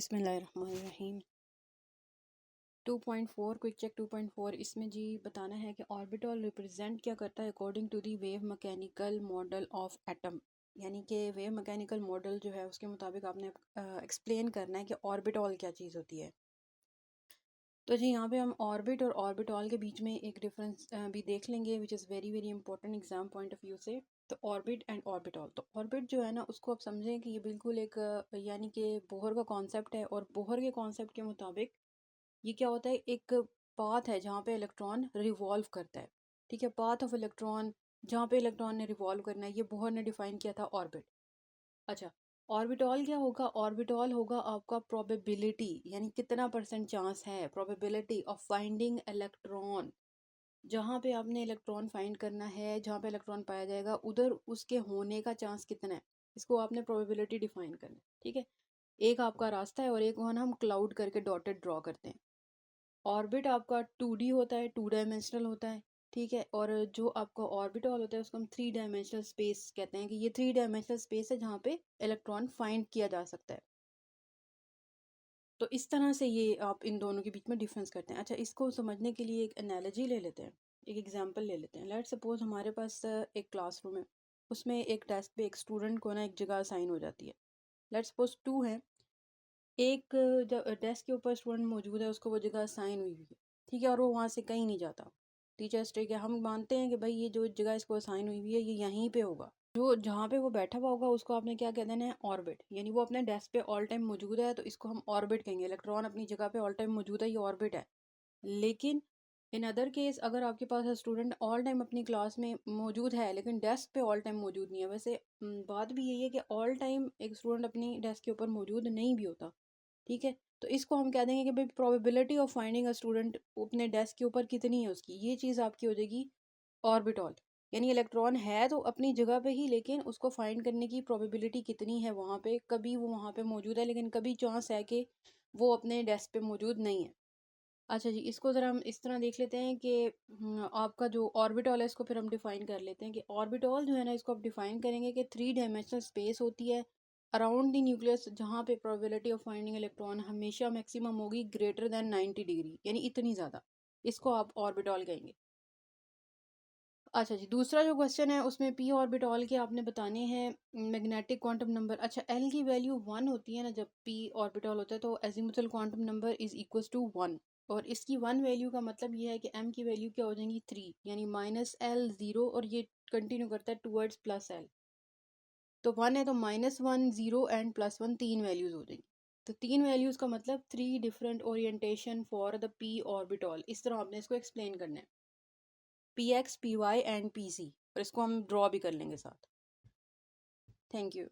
बिस्मिल्लाहिर्रहमानिर्रहीम। 2.4 quick check 2.4 इसमें जी बताना है कि ऑर्बिटल रिप्रेजेंट क्या करता है according to the wave mechanical model of atom. यानी कि वेव मैकेनिकल मॉडल जो है उसके मुताबिक आपने एक्सप्लेन करना है कि ऑर्बिटल क्या चीज़ होती है। तो जी यहाँ पे हम ऑर्बिट और ऑर्बिटल के बीच में एक डिफरेंस भी देख लेंगे which is very very important exam point of view से। तो ऑर्बिट एंड ऑर्बिटल, तो ऑर्बिट जो है ना उसको आप समझें कि ये बिल्कुल एक यानी कि बोहर का कॉन्सेप्ट है, और बोहर के कॉन्सेप्ट के मुताबिक ये क्या होता है, एक पाथ है जहाँ पे इलेक्ट्रॉन रिवॉल्व करता है। ठीक है, पाथ ऑफ इलेक्ट्रॉन जहाँ पे इलेक्ट्रॉन ने रिवॉल्व करना है, ये बोहर ने डिफाइन किया था ऑर्बिट। अच्छा, ऑर्बिटॉल क्या होगा? ऑर्बिटॉल होगा आपका प्रोबेबिलिटी, यानी कितना परसेंट चांस है, प्रोबेबिलिटी ऑफ फाइंडिंग इलेक्ट्रॉन। जहाँ पे आपने इलेक्ट्रॉन फाइंड करना है, जहाँ पे इलेक्ट्रॉन पाया जाएगा, उधर उसके होने का चांस कितना है, इसको आपने प्रोबेबिलिटी डिफाइन करना है। ठीक है, एक आपका रास्ता है और एक वहाँ हम क्लाउड करके डॉटेड ड्रॉ करते हैं। ऑर्बिट आपका 2D होता है, 2 डायमेंशनल होता है। ठीक है, और जो आपका ऑर्बिटल होता है उसको हम 3 डायमेंशनल स्पेस कहते हैं कि ये 3 डायमेंशनल स्पेस है जहाँ पे इलेक्ट्रॉन फाइंड किया जा सकता है। तो इस तरह से ये आप इन दोनों के बीच में डिफरेंस करते हैं। अच्छा, इसको समझने के लिए एक एनालॉजी ले लेते हैं, एक एग्जांपल ले लेते हैं। लेट्स सपोज हमारे पास एक क्लासरूम है, उसमें एक डेस्क पे एक स्टूडेंट को ना एक जगह असाइन हो जाती है। लेट्स सपोज 2 है, एक डेस्क के ऊपर स्टूडेंट मौजूद है, उसको वो जगह असाइन हुई हुई है। ठीक है, और वो वहाँ से कहीं नहीं जाता। टीचर्स डे के हम मानते हैं कि भाई ये जो जगह इसको असाइन हुई हुई है ये यहीं पे होगा, जो जहाँ पे वो बैठा हुआ होगा उसको आपने क्या कह देना है, ऑर्बिट। यानी वो अपने डेस्क पे ऑल टाइम मौजूद है तो इसको हम ऑर्बिट कहेंगे। इलेक्ट्रॉन अपनी जगह पे ऑल टाइम मौजूद है, ये ऑर्बिट है। लेकिन इन अदर केस अगर आपके पास स्टूडेंट ऑल टाइम अपनी क्लास में मौजूद है लेकिन डेस्क पे ऑल टाइम मौजूद नहीं है, वैसे बात भी यही है कि ऑल टाइम एक स्टूडेंट अपनी डेस्क के ऊपर मौजूद नहीं भी होता। ठीक है, तो इसको हम कह देंगे कि भाई probability of finding a student अपने डेस्क के ऊपर कितनी है उसकी, ये चीज़ आपकी हो जाएगी ऑर्बिटल। यानी इलेक्ट्रॉन है तो अपनी जगह पे ही, लेकिन उसको फाइंड करने की प्रोबेबिलिटी कितनी है वहाँ पे, कभी वो वहाँ पे मौजूद है लेकिन कभी चांस है कि वो अपने डेस्क पे मौजूद नहीं है। अच्छा जी, इसको ज़रा हम इस तरह देख लेते हैं कि आपका जो ऑर्बिटल है इसको फिर हम डिफ़ाइन कर लेते हैं कि ऑर्बिटल जो है ना इसको आप डिफ़ाइन करेंगे कि 3 डायमेंशनल स्पेस होती है अराउंड द न्यूक्लियस, जहाँ पे प्रोबेबिलिटी ऑफ फाइंडिंग इलेक्ट्रॉन हमेशा मैक्सिमम होगी ग्रेटर दैन 90 डिग्री, यानी इतनी ज़्यादा। इसको आप ऑर्बिटल कहेंगे। अच्छा जी, दूसरा जो क्वेश्चन है उसमें पी ऑर्बिटल के आपने बताने हैं मैग्नेटिक क्वांटम नंबर। अच्छा, एल की वैल्यू 1 होती है ना जब पी ऑर्बिटल होता है, तो azimuthal quantum number is equal to 1। और इसकी 1 वैल्यू का मतलब ये है कि एम की वैल्यू क्या हो जाएंगी 3, यानी -L 0, और ये कंटिन्यू करता है टूवर्ड्स +L। तो 1 है तो -1 0 एंड +1 3 वैल्यूज हो जाएंगी। तो 3 वैल्यूज का मतलब 3 different orientation for the P orbital. इस तरह आपने इसको एक्सप्लेन करना है, PX PY एंड PC, और इसको हम ड्रॉ भी कर लेंगे साथ। Thank you.